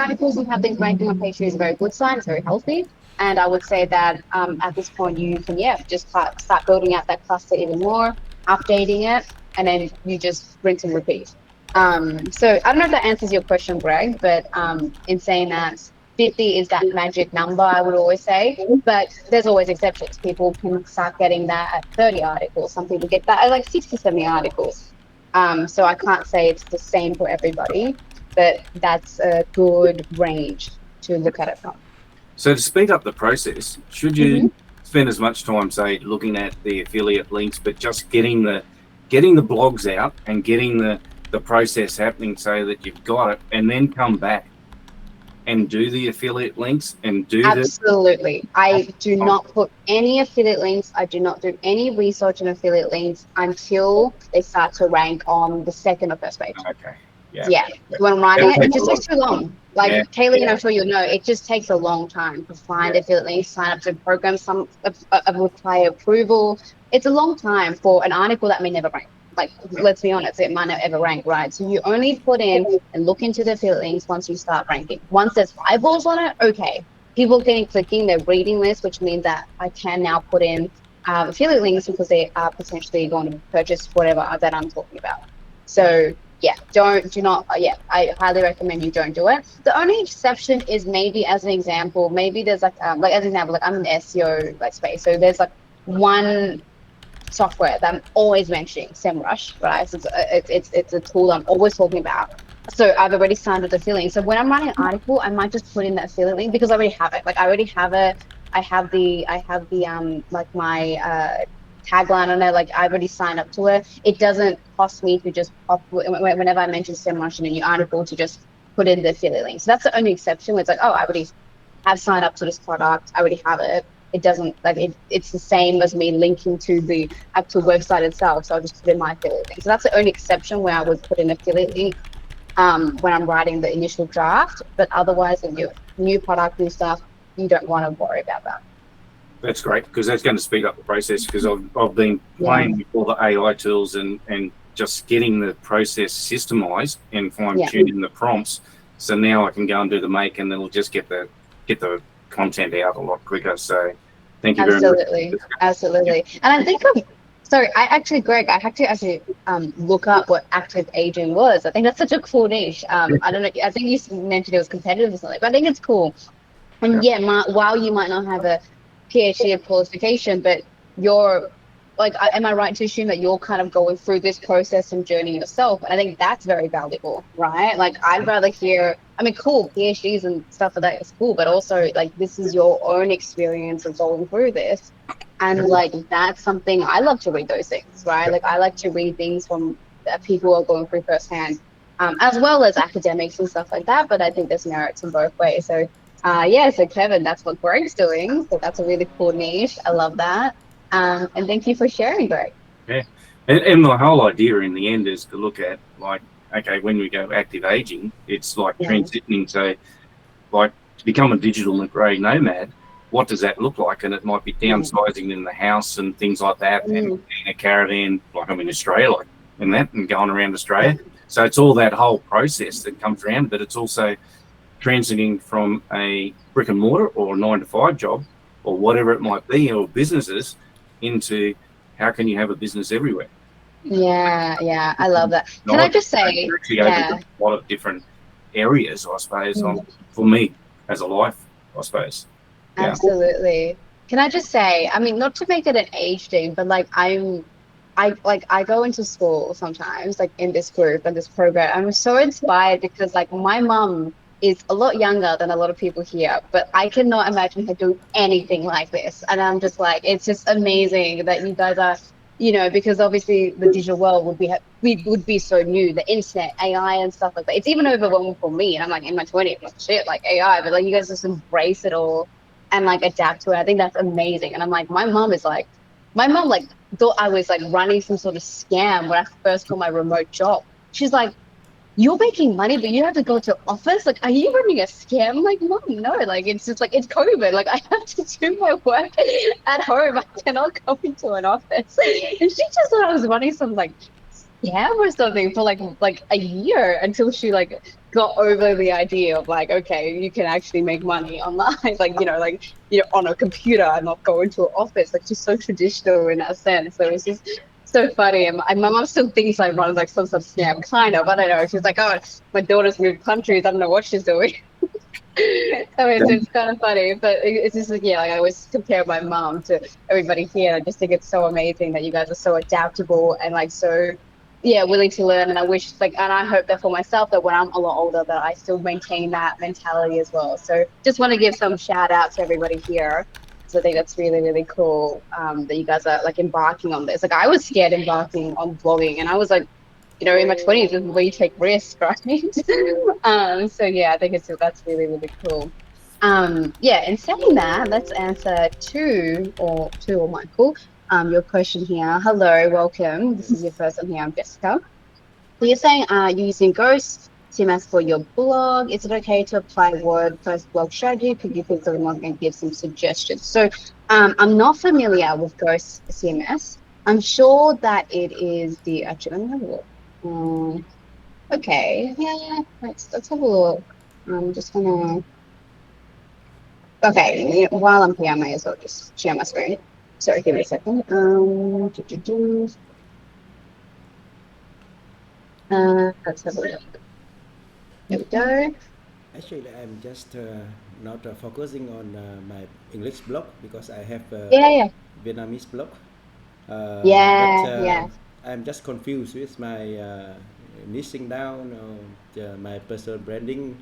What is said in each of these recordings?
articles and have things ranking on page 2 is a very good sign. It's very healthy. And I would say that at this point, you can, just start building out that cluster even more, updating it, and then you just rinse and repeat. So I don't know if that answers your question, Greg, but in saying that 50 is that magic number, I would always say, but there's always exceptions. People can start getting that at 30 articles. Some people get that at like 60, 70 articles. So I can't say it's the same for everybody, but that's a good range to look at it from. So to speed up the process, should you spend as much time, say, looking at the affiliate links, but just getting the blogs out and getting the process happening so that you've got it, and then come back and do the affiliate links and do Absolutely. I do not put any affiliate links. I do not do any research on affiliate links until they start to rank on the second or first page. Okay. Yeah. When I'm writing it just takes too long. Like Kaylee, and I'm sure you'll know, it just takes a long time to find affiliate links, sign up to programs, some require approval. It's a long time for an article that may never rank. Like, let's be honest, it might not ever rank, right? So you only put in and look into the affiliate links once you start ranking. Once there's eyeballs on it, okay. People getting clicking, they're reading this, which means that I can now put in affiliate links because they are potentially going to purchase whatever that I'm talking about. So I highly recommend you don't do it. The only exception is maybe as an example, maybe there's like I'm in the SEO like space, so there's like one software that I'm always mentioning, SEMrush, right? So it's a tool I'm always talking about. So I've already signed up the affiliate link. So when I'm writing an article, I might just put in that affiliate link because I already have it. Like I already have it. I have the like my tagline on it. Like I've already signed up to it. It doesn't cost me to just pop whenever I mention SEMrush in a new article to just put in the affiliate link. So that's the only exception where it's like, oh, I already have signed up to this product. I already have it. It doesn't it's the same as me linking to the actual website itself. So I'll just put in my affiliate link. So that's the only exception where I would put in affiliate link when I'm writing the initial draft. But otherwise, if you new product, new stuff, you don't want to worry about that. That's great because that's going to speed up the process because I've been playing with all the AI tools and just getting the process systemized and fine-tuning the prompts. So now I can go and do the make and it'll just get the content out a lot quicker. So thank you very much. Absolutely. And I think Greg, I had to actually look up what active aging was. I think that's such a cool niche. I don't know. I think you mentioned it was competitive or something, but I think it's cool. And while you might not have a PhD of qualification, but you're like, am I right to assume that you're kind of going through this process and journey yourself? And I think that's very valuable, right? Like, I'd rather hear, cool, PhDs and stuff like that is cool, but also like this is your own experience of going through this. And like, that's something I love to read those things, right? Like, I like to read things from people who are going through firsthand, as well as academics and stuff like that. But I think there's merits in both ways. So so Kevin, that's what Greg's doing. So that's a really cool niche. I love that. And thank you for sharing, Greg. Yeah. And my whole idea in the end is to look at like, okay, when we go active aging, it's like transitioning to like to become a digital grey nomad. What does that look like? And it might be downsizing in the house and things like that, and in a caravan, like I'm in Australia, like and that, and going around Australia. So it's all that whole process that comes around, but it's also transiting from a brick and mortar or a 9-to-5 job or whatever it might be, or businesses, into how can you have a business everywhere? Yeah, I love that. Can I just say, a lot of different areas, I suppose, for me as a life, I suppose. Yeah. Absolutely. Can I just say, not to make it an age thing, but like I go into school sometimes, like in this group and this program. I'm so inspired because like my mom is a lot younger than a lot of people here, but I cannot imagine her doing anything like this. And I'm just like, it's just amazing that you guys are, because obviously the digital world would be so new, the internet, AI and stuff like that. It's even overwhelming for me. And I'm like in my 20s, like shit, like AI, but like you guys just embrace it all and like adapt to it. I think that's amazing. And I'm like, my mom like thought I was like running some sort of scam when I first got my remote job. She's like, you're making money, but you have to go to office. Like, are you running a scam? I'm like, Mom, no. Like, it's just like, it's COVID. Like, I have to do my work at home. I cannot go into an office. And she just thought I was running some like scam or something for like a year until she like got over the idea of like, okay, you can actually make money online, like on a computer and not go into an office. Like she's so traditional in that sense. So it's just so funny. And my mom still thinks I run like some sort of scam, kind of. I don't know. She's like, oh, my daughter's moved countries. I don't know what she's doing. So it's kind of funny, but it's just like, yeah, like I always compare my mom to everybody here. I just think it's so amazing that you guys are so adaptable and like so, yeah, willing to learn. And I wish like, and I hope that for myself that when I'm a lot older, that I still maintain that mentality as well. So just want to give some shout out to everybody here. So I think that's really, really cool that you guys are like embarking on this. Like I was scared embarking on vlogging and I was like, in my 20s is where you take risks, right? So yeah, I think that's really, really cool. Yeah, and saying that, let's answer two or Michael. Your question here. Hello, welcome. This is your first one here. I'm Jessica. So you're saying you're using Ghost CMS for your blog. Is it okay to apply WordPress blog strategy? Could you think of one and give some suggestions? So I'm not familiar with Ghost CMS. I'm sure that it is the actually let me have a look. Okay, yeah, let's have a look. I'm just gonna okay, while I'm here, I may as well just share my screen. Sorry, give me a second. Let's have a look. There we go. Actually, I'm just not focusing on my English blog because I have a Yeah, yeah, Vietnamese blog. But yeah, yeah. I'm just confused with my niching down my personal branding.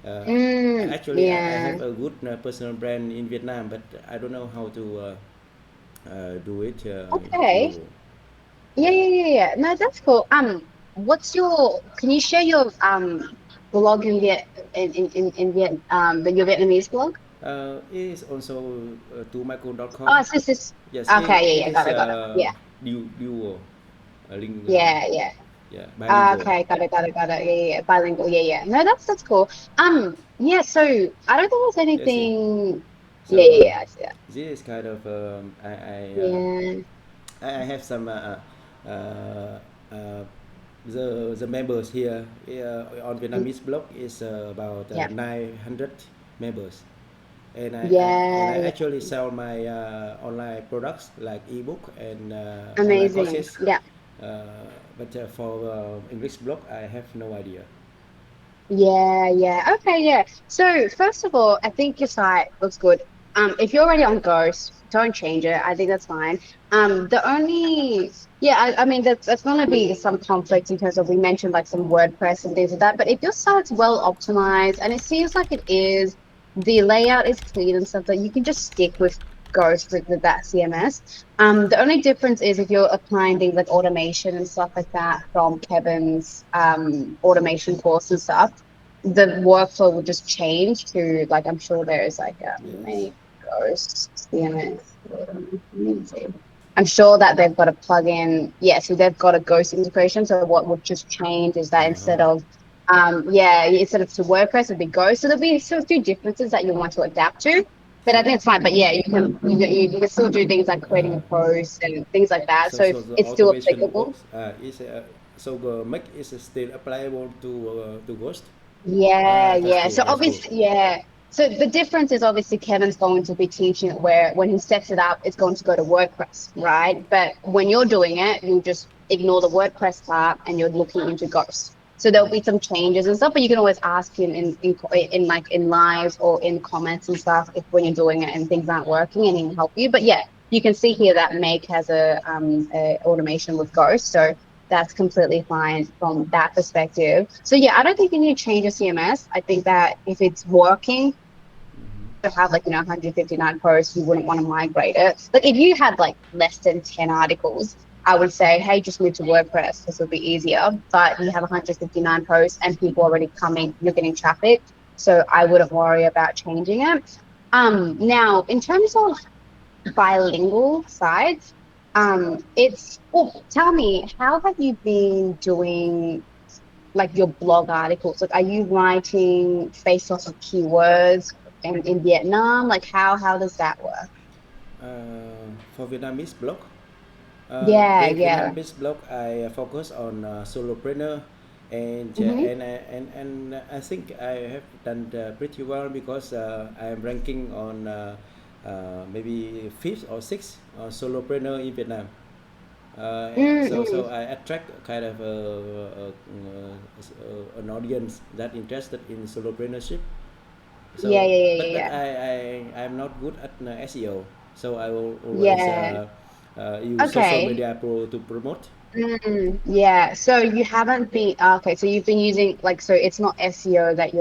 Actually, I Yeah. have a good personal brand in Vietnam, but I don't know how to do it Okay. global. Yeah, yeah, yeah, yeah. No, that's cool. What's your? Can you share your blog in Viet your Vietnamese blog? It is also Oh, tomichael.com. it's just this. Yes, Okay, yeah, it yeah, is got it. Yeah, dual, yeah, yeah. yeah, bilingual. Okay, got it. Yeah, yeah, yeah. Bilingual. Yeah, yeah. No, that's cool. Yeah. So I don't think there's Yes, yeah. anything. Yeah, So yeah, yeah. I see that. this is kind of Yeah. I have some uh, the members here on Mm, Vietnamese blog is about yeah. 900 members, and Yeah. I Yeah. actually sell my online products like ebook and online Amazing. courses. Yeah. But for English blog, I have no idea. Yeah, yeah. Okay, yeah. So first of all, I think your site looks good. If you're already on Ghost, don't change it. I think that's fine. The only yeah, I mean that's gonna be some conflict in terms of we mentioned like some WordPress and things like that. But if your site's well optimized and it seems like it is, the layout is clean and stuff, that you can just stick with Ghost with that CMS. The only difference is if you're applying things like automation and stuff like that from Kevin's automation course and stuff, the workflow will just change to like I'm sure there's like Yes. many Ghost CMS. Let me see. I'm sure that they've got a plugin. Yeah, so they've got a Ghost integration. So what would just change is that instead Uh-huh. of yeah, instead of to WordPress it'd be Ghost. So there'll be still a few differences that you want to adapt to. But I think it's fine. But yeah, you can still do things like creating a Uh, post and things like that. so So so the it's still automation applicable. works. Is so the Mac is still applicable to Ghost. Yeah, That's yeah. cool. So That's cool. obviously, yeah. So the difference is obviously Kevin's going to be teaching it where when he sets it up, it's going to go to WordPress, right? But when you're doing it, you just ignore the WordPress part and you're looking into Ghost. So there'll be some changes and stuff, but you can always ask him in like in lives or in comments and stuff if when you're doing it and things aren't working and he can help you. But yeah, you can see here that Meg has a automation with Ghost. So that's completely fine from that perspective. So yeah, I don't think you need to change your CMS. I think that if it's working to have like 159 posts, you wouldn't want to migrate it. Like if you had like less than 10 articles, I would say, hey, just move to WordPress. This would be easier. But you have 159 posts and people already coming, you're getting traffic. So I wouldn't worry about changing it. Now in terms of bilingual sides. It's well, tell me, how have you been doing like your blog articles? Like, are you writing based off of keywords in Vietnam? Like, how does that work? For Vietnamese blog, Yeah, yeah. Vietnamese blog, I focus on solopreneur Mm-hmm. And I think I have done pretty well because I am ranking on maybe fifth or sixth solopreneur in Vietnam. So Mm-hmm. I attract kind of an audience that interested in solopreneurship. Yeah, So, yeah, yeah, but yeah, yeah. I'm not good at SEO. So I will always Yeah. use social Okay. media pro to promote. Yeah. So you haven't been okay. So you've been using like so it's not SEO that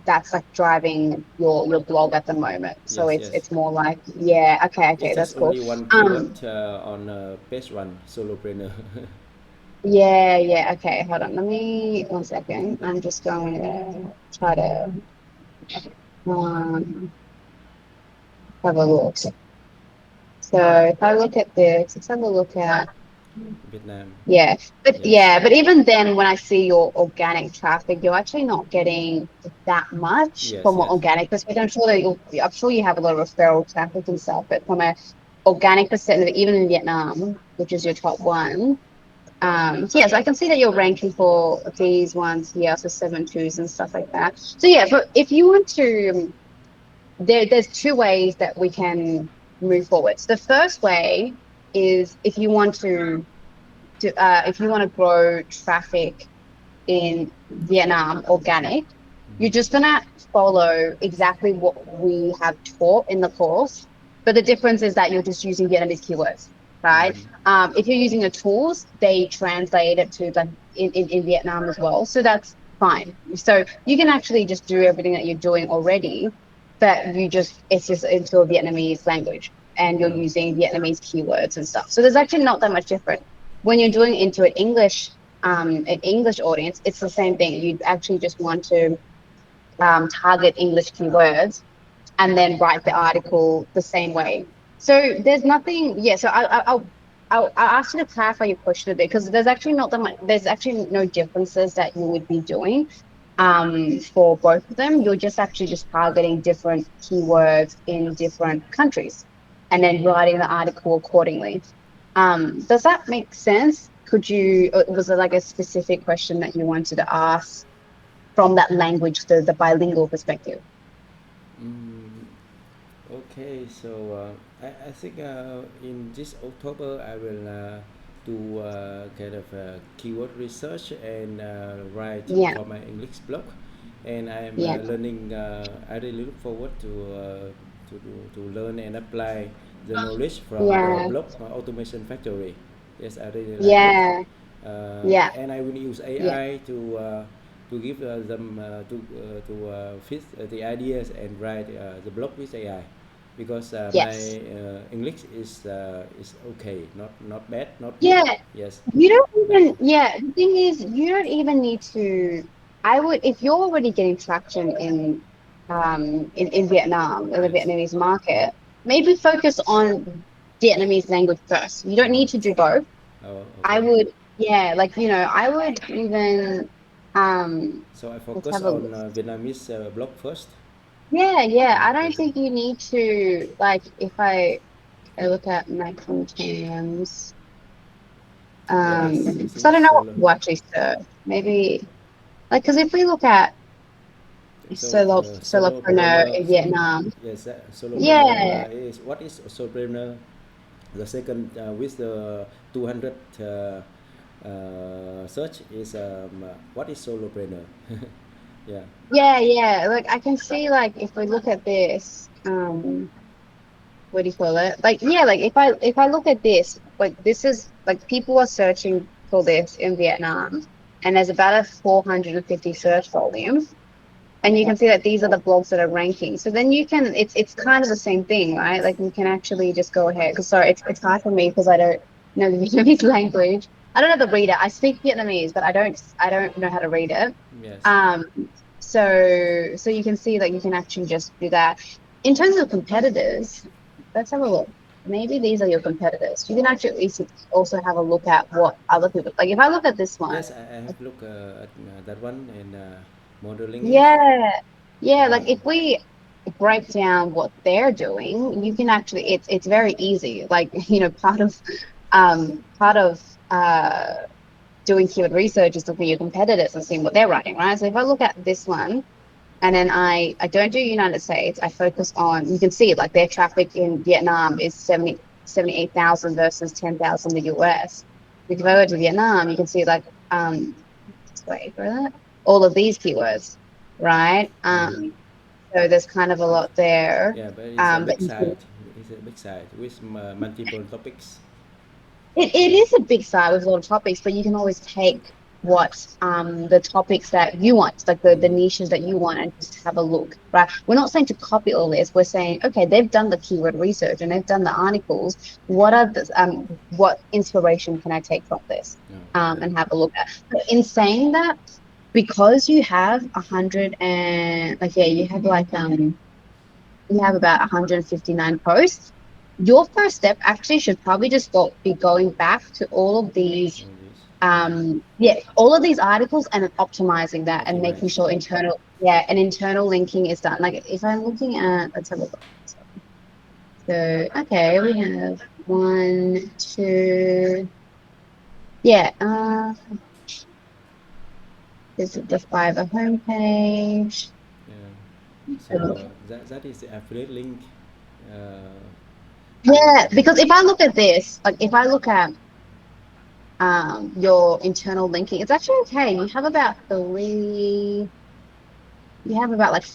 that's like driving your blog at the moment. So Yes, yes. it's more like yeah. Okay, It's okay, that's just cool. only one Um. keyword on page one, solopreneur. Yeah. Yeah. Okay. Hold on. Let me 1 second. I'm just going to try to um have a look. So if I look at this, let's have a look at. Vietnam. Yes, But even then, when I see your organic traffic, you're actually not getting that much yes, from an yes. organic perspective. I'm sure you have a lot of referral traffic and stuff, but from a organic perspective, even in Vietnam, which is your top one, so yes, I can see that you're ranking for these ones here, so 7.2s and stuff like that. So yeah, but if you want to, there's two ways that we can move forward. So the first way is if you want to grow traffic in Vietnam organic, you're just gonna follow exactly what we have taught in the course. But the difference is that you're just using Vietnamese keywords, right? Mm-hmm. If you're using the tools, they translate it to like in Vietnam as well. So that's fine. So you can actually just do everything that you're doing already, but it's just into a Vietnamese language and you're Oh, using Vietnamese keywords and stuff. So there's actually not that much different. When you're doing into an English audience, it's the same thing. You actually just want to target English keywords and then write the article the same way. So there's nothing. Yeah. So I'll ask you to clarify your question a bit because there's actually not that much. There's actually no differences that you would be doing for both of them. You're just actually just targeting different keywords in different countries and then writing the article accordingly. Does that make sense? Was there like a specific question that you wanted to ask from that language, the bilingual perspective? mm, okay. So I think in this October I will do kind of keyword research and write Yeah, for my English blog, and I'm yeah, learning. I really look forward to learn and apply the knowledge from the yeah, blog automation factory. Yes, I really like it, yeah, yeah, and I will use yeah, AI to give them to fit the ideas and write the blog with AI, because my yes. English is okay, not bad, not good. Yeah, Yes, you don't like even, yeah, the thing is, you don't even need to. If you're already getting traction in Vietnam, in the yes. Vietnamese market, maybe focus on Vietnamese language first. You don't Oh, need to do both. oh, I okay. would, yeah, like, I would even, So I let's focus have a look. on Vietnamese blog first. Yeah, yeah, I Okay. don't think you need to, like, if I look at maximum terms, What is because I this don't know what solo? to actually search. Maybe, like, because if we look at So solopreneur solopreneur. in Vietnam, Yes, solopreneur yeah, is what is solopreneur? The second with the 200 search is what is solopreneur? Yeah. yeah, yeah, like, I can see, like, if we look at this, what do you call it? Like, yeah, like if I look at this, like this is like people are searching for this in Vietnam, and there's about a 450 search volume, and you can see that these are the blogs that are ranking. So then it's kind of the same thing, right? Like you can actually just go ahead. Because sorry, it's hard for me because I don't know the Vietnamese language. I don't know the reader. I speak Vietnamese, but I don't know how to read it. Yes. Um, so you can see that you can actually just do that. In terms of competitors, let's have a look. Maybe these are your competitors. You can actually also have a look at what other people like. If I look at this one, Yes, I have look at that one and modeling it. yeah, yeah. Like Uh, if we break down what they're doing, you can actually it's very easy. Like part of uh doing keyword research is looking at your competitors and seeing what they're writing, right? So if I look at this one, and then I don't do United States, I focus on, you can see like their traffic in Vietnam is 78,000 versus 10,000 in the US. If I go to Vietnam, you can see like, just wait for that, all of these keywords, right? So there's kind of a lot there. Yeah, but it's a But big you can, site. It's a big site with multiple topics. it is a big site with a lot of topics, but you can always take what the topics that you want, like the niches that you want, and just have a look, right? We're not saying to copy all this. We're saying, okay, they've done the keyword research and they've done the articles. What are the what inspiration can I take from this? Okay. And have a look at. But in saying that, because you have 100 and like, yeah, you have about 159 posts. Your first step actually should probably just be going back to all of these, All this. all of these articles and then optimizing that and making Optimize. sure and internal linking is done. Like if I'm looking at, let's have a look. So, okay, we have one, two, yeah, this is the Fiverr homepage. Yeah. So that is the affiliate link. Uh, Yeah, because if I look at this, like if I look at your internal linking, it's actually okay. You have about like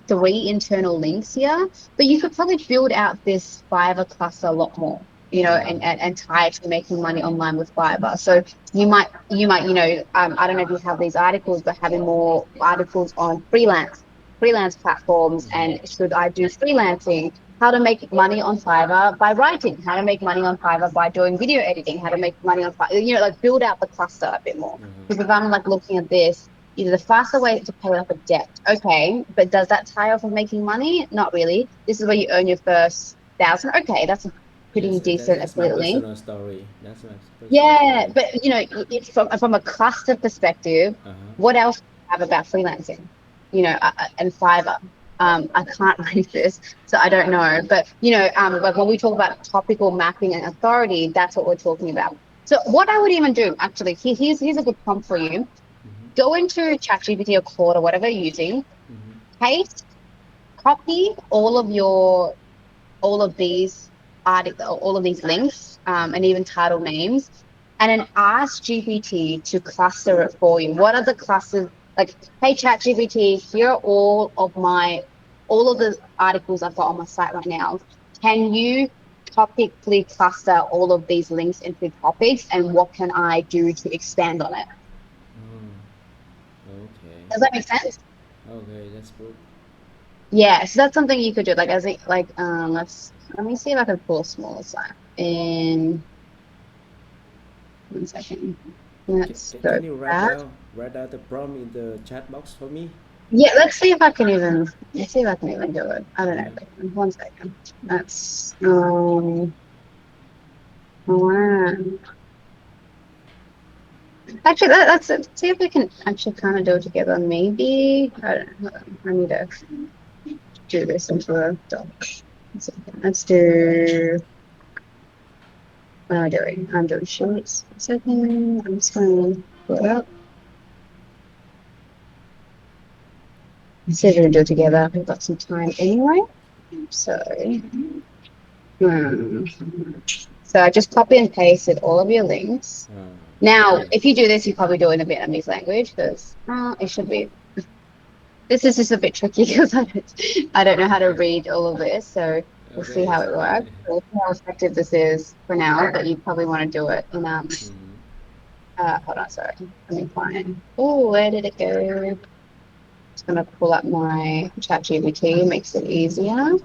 three internal links here, but you could probably build out this Fiverr cluster a lot more, and tie it to making money online with Fiverr. So I don't know if you have these articles, but having more articles on freelance platforms, and should I do freelancing? How to make money on Fiverr by writing, how to make money on Fiverr by doing video editing, how to make money on Fiverr, like build out the cluster a bit more. Because if I'm like looking at this, the faster way to pay off a debt. Okay, but does that tie off of making money? Not really. This is where you earn your first 1,000. Okay, that's a yes, pretty decent that's my affiliate link. personal story. That's my personal Yeah, story. but it's from a cluster perspective. Uh-huh. What else do you have about freelancing? And Fiverr. I can't read this, so I don't know. But like when we talk about topical mapping and authority, that's what we're talking about. So what I would even do, actually, here's a good prompt for you. Go into ChatGPT or Claude or whatever you're using, paste, copy all of these all of these links, and even title names, and then ask GPT to cluster it for you. What are the clusters? Like, hey, ChatGPT, here are all of the articles I've got on my site right now. Can you topically cluster all of these links into topics, and what can I do to expand on it? Okay. Does that make sense? Okay, that's good. Yeah, so that's something you could do. Like, let me see if I can pull a smaller site in 1 second. Let's go Can you back. write down the prompt in the chat box for me? Yeah, let's see if I can even do it. I don't know. 1 second. That's I wanna actually that's it. See if we can actually kind of do it together. Maybe I don't know. Hold on. I need to do this into a doc. 1 second. Let's do. What am I doing? I'm doing sheets. 1 second. I'm just going to pull it up. Let's see if we can do it together. We've got some time anyway. So, hmm. So I just copy and pasted all of your links. Now, Okay. if you do this, you probably do it in a Vietnamese language because it should be. This is just a bit tricky because I don't know how to read all of this. So we'll see Okay, how it's it okay. works. We'll see how effective this is for now, but you probably want to do it in hold on, sorry. Let me find. Oh, where did it go? Just gonna pull up my ChatGPT, makes it easier.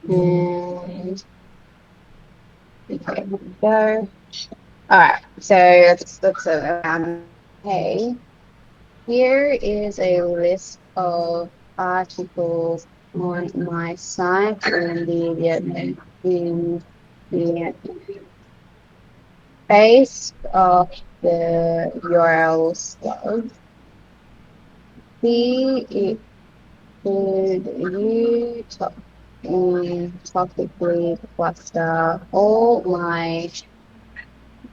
And okay, here we go. All right, so that's okay. Here is a list of articles on my site in the base of the URL slug. See if could you topically cluster all my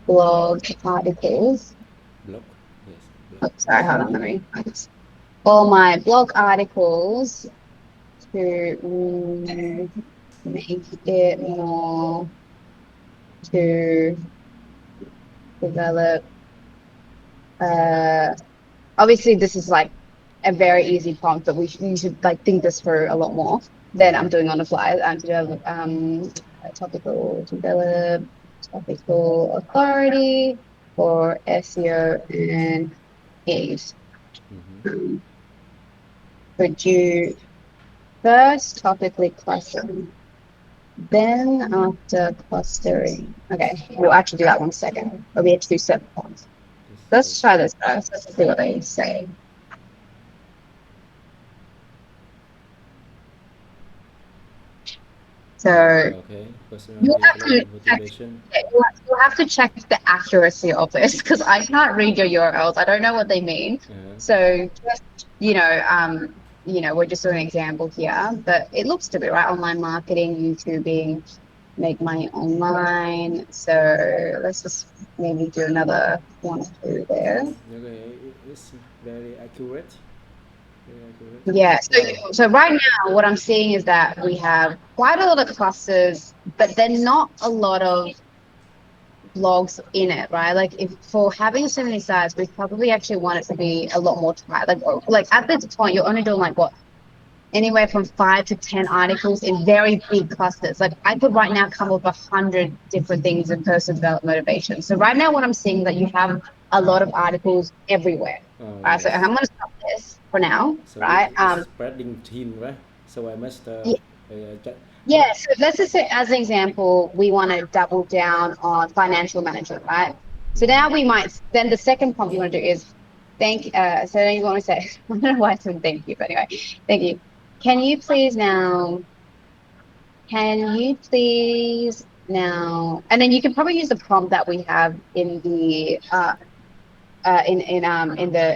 blog articles. Blog. Yes. Blog. Oh, sorry, hold on, let me all my blog articles to make it more to develop. Uh, Obviously, this is like a very easy prompt, but you should like think this through a lot more than I'm doing on the fly. To develop a topical authority for SEO and aids. Mm-hmm. Could you first topically cluster, then after clustering? Okay, we'll actually do that one second. But we have to do separate ones. Let's try this first. Let's see what they say. So Okay. Personal you have to development check. motivation. Yeah, you have to check the accuracy of this because I can't read your URLs. I don't know what they mean. Uh-huh. So just we're just doing an example here, but it looks to be right. Online marketing, YouTubing, make money online. So let's just maybe do another one or two there. Okay. It's very accurate. Very accurate. Yeah. Wow. So right now, what I'm seeing is that we have quite a lot of clusters, but then not a lot of blogs in it, right? Like if for having so many sites, we probably actually want it to be a lot more tight. Like at this point, you're only doing like what anywhere from 5 to 10 articles in very big clusters. Like I could right now come up with 100 different things in personal development motivation. So right now, what I'm seeing that you have a lot of articles everywhere. Oh Right. So I'm yes. going to stop this for now. So Right. it's spreading thin, right? So I must Yeah, so let's just say, as an example, we want to double down on financial management, right? So now we might, then the second prompt you want to do is so then you want to say, I don't know why I said thank you, but anyway, thank you. Can you please now, and then you can probably use the prompt that we have in the,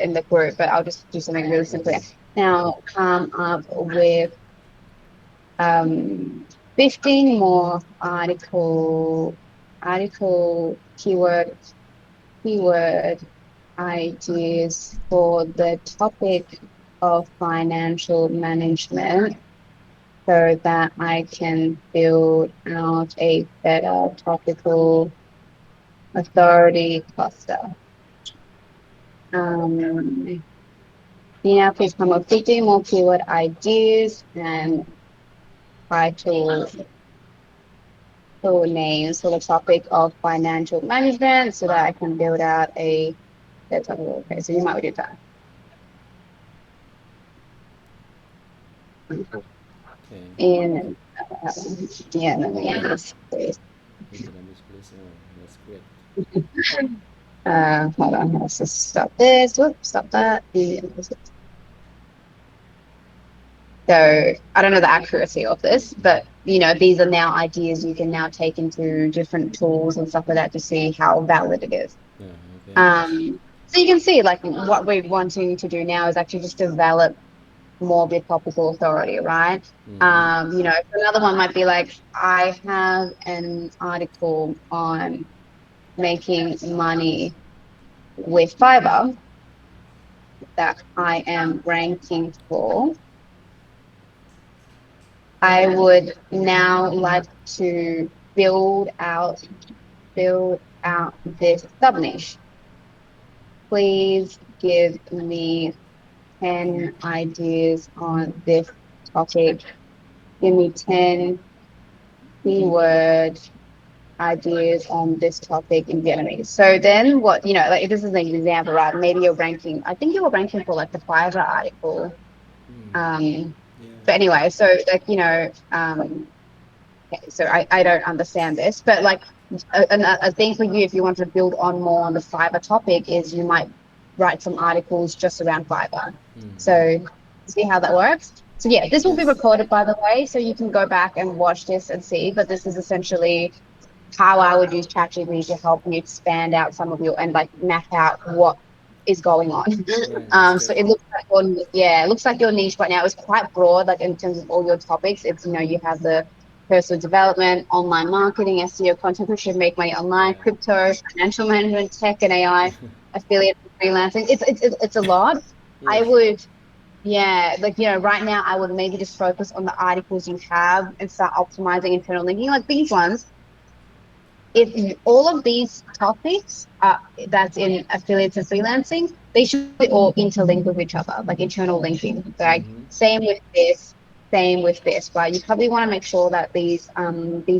in the group, but I'll just do something really simple. okay. Now, come up with um, 15 more article keyword ideas for the topic of financial management so that I can build out a better topical authority cluster. Yeah, please come up with 15 more keyword ideas and title names for the topic of financial management so that I can build out a okay, so you might do that. Okay. And yeah, let me add this please. Vietnamese place. Oh, that's great. Hold on, let's just stop this. Whoops, stop that. So I don't know the accuracy of this, but these are now ideas you can now take into different tools and stuff like that to see how valid it is. Yeah. Okay. So you can see like what we're wanting to do now is actually just develop more of your topical authority, right? Mm-hmm. Another one might be like, I have an article on making money with Fiverr that I am ranking for. I would now like to build out this sub niche. Please give me 10 ideas on this topic. Give me 10 keyword ideas on this topic in Vietnamese. So then what, like this is an example, right? Maybe you're ranking, I think you were ranking for like the Fiverr article. Yeah. But anyway, so like, okay, so I don't understand this, but like a thing for you if you want to build on more on the Fiverr topic is you might write some articles just around Fiverr. Mm-hmm. So see how that works. So yeah, this will be Yes. recorded by the way, so you can go back and watch this and see. But this is essentially how I would use ChatGPT to help you expand out some of your and like map out what is going on. Yeah, that's So great. it looks like your niche right now is quite broad, like in terms of all your topics. It's you have the personal development, online marketing, SEO, content creation, make money online, Yeah. crypto, financial management, tech and AI, affiliate, freelancing. It's a lot. I Yes. would, yeah, like right now I would maybe just focus on the articles you have and start optimizing internal linking, like these ones. If all of these topics that's in affiliates and freelancing, they should be all interlinked with each other, like internal linking. Like Mm-hmm. same with this, right? You probably want to make sure that these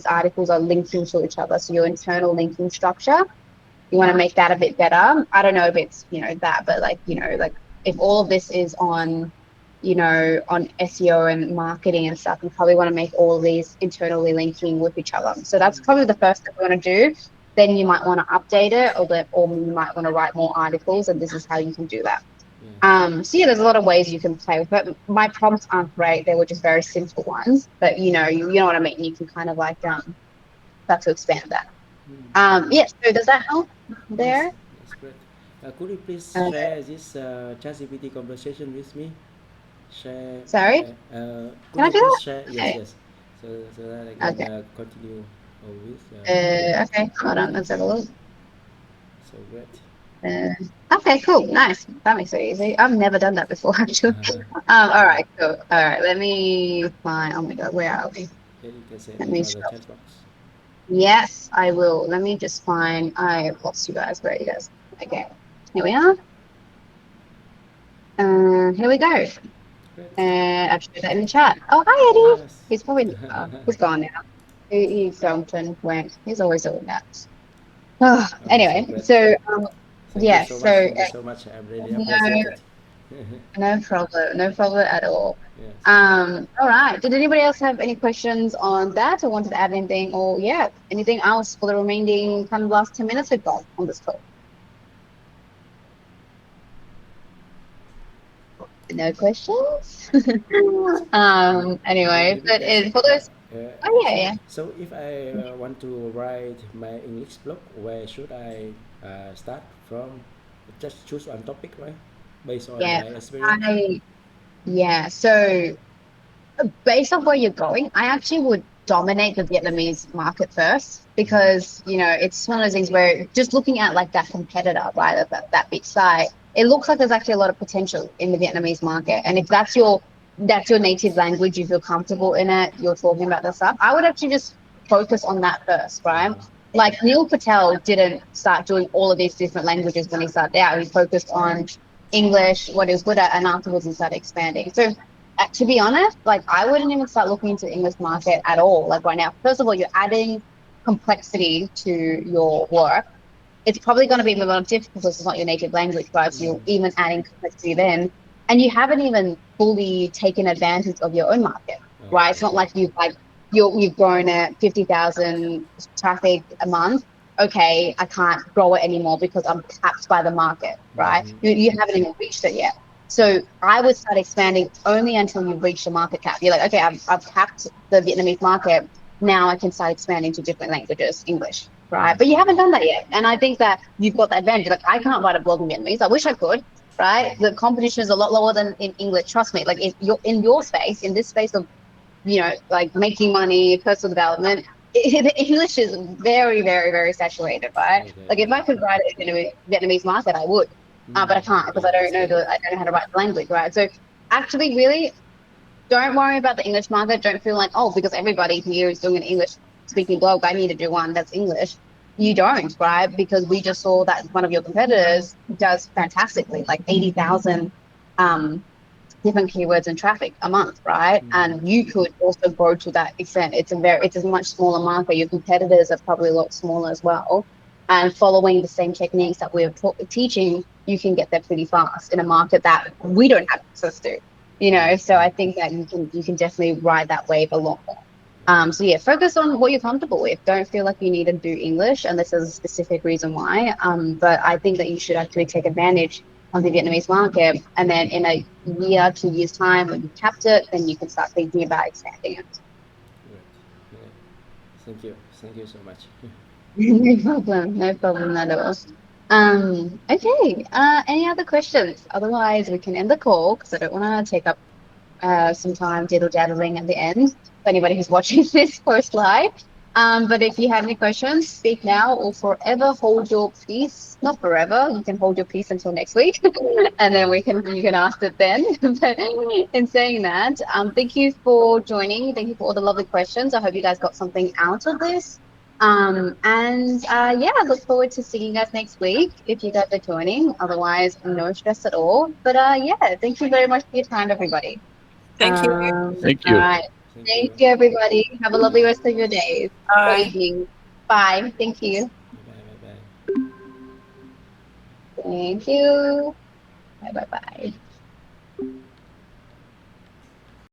articles are linking to each other. So your internal linking structure, you want to make that a bit better. I don't know if it's, that, but like, like if all of this is on, on SEO and marketing and stuff, you probably want to make all of these internally linking with each other. So that's probably the first thing you want to do. Then you might want to update it, or you might want to write more articles, and this is how you can do that. Yes. So yeah, there's a lot of ways you can play with it. My prompts aren't great; they were just very simple ones. But you know what I mean. You can kind of like start to expand that. Mm. Yes. So does that help Yes, there? that's great. Could you please Uh, share this ChatGPT conversation with me? Share. Sorry, Could can I you do please that? share? Yes, Okay. yes. So that I can Okay. continue with. Okay. Hold on. Let's have a look. So great. Uh, okay. Cool. Nice. That makes it easy. I've never done that before, actually. All Yeah. right. Cool. All right. Let me find. Oh my God. Where are we? Then you can send Let it me on the scroll. chat box. Yes, I will. Let me just find. I lost you guys. Where are you guys? Okay. Here we are. Here we go. Great. I've shared that in the chat. Oh, hi, Eddie. Yes. He's probably he's gone now. He jumped and went. He's always doing that. Oh, So anyway, great. so Thank you yes, so so much. Thank you so much. I really appreciate no, it. no problem at all. Yes. All right. Did anybody else have any questions on that, or wanted to add anything, or yeah, anything else for the remaining kind of last 10 minutes we've got on this call? No questions. Anyway, Maybe but yes. for those, oh yeah, So yeah. so if I want to write my English blog, where should I start from? Just choose one topic, right? Based on Yeah, my experience. I yeah. So based on where you're going, I actually would dominate the Vietnamese market first Mm-hmm. because it's one of those things where just looking at like that competitor, right, that big site, it looks like there's actually a lot of potential in the Vietnamese market. And if that's your native language, you feel comfortable in it, you're talking about the stuff, I would actually just focus on that first, right? Uh-huh. Like Neil Patel didn't start doing all of these different languages when he started out. He focused on English, what he was good at, and afterwards he started expanding. So to be honest, like I wouldn't even start looking into English market at all. Like right now, first of all, you're adding complexity to your work. It's probably going to be more difficult because it's not your native language, right? So you're Mm. even adding complexity then, and you haven't even fully taken advantage of your own market, right? It's Okay. not like you've grown at 50,000 traffic a month. Okay, I can't grow it anymore because I'm capped by the market, right? Mm-hmm. You haven't even reached it yet. So I would start expanding only until you reach the market cap. You're like, okay, I've capped the Vietnamese market. Now I can start expanding to different languages, English, right? But you Okay. haven't done that yet. And I think that you've got the advantage. Like I can't write a blog in Vietnamese. I wish I could, right? The competition is a lot lower than in English. Trust me. Like if you're in your space, in this space of, like making money, personal development, the English is very, very, very saturated, right? Okay. Like if I could write it in a Vietnamese market, I would. But I can't because Yeah, that's great. I don't know how to write the language, right? So actually, really, don't worry about the English market. Don't feel like, oh, because everybody here is doing an English speaking blog, I need to do one that's English. You don't, right? Because we just saw that one of your competitors does fantastically, like 80,000 um, different keywords and traffic a month, right? Mm-hmm. And you could also grow to that extent. It's a much smaller market. Your competitors are probably a lot smaller as well. And following the same techniques that we're teaching, you can get there pretty fast in a market that we don't have access to. So I think that you can definitely ride that wave a lot more. So yeah, focus on what you're comfortable with. Don't feel like you need to do English unless there's a specific reason why. But I think that you should actually take advantage of the Vietnamese market, and then in a year, 2 years time, when you've capped it, then you can start thinking about expanding it. Great. Yeah. Thank you. Thank you so much. No problem at all. Okay. Any other questions? Otherwise, we can end the call because I don't want to take up some time diddle-daddling at the end for anybody who's watching this post live. But if you have any questions, speak now or forever hold your peace. Not forever. You can hold your peace until next week, and then you can ask it then. But in saying that, thank you for joining. Thank you for all the lovely questions. I hope you guys got something out of this. And yeah, I look forward to seeing you guys next week if you guys are joining. Otherwise, no stress at all. But yeah, thank you very much for your time, everybody. Thank you. Thank All you. right. Thank Thank you. you, everybody. Have a lovely rest of your days or Bye. evening. Bye. Thank you. Bye bye bye. Thank you. Bye bye bye.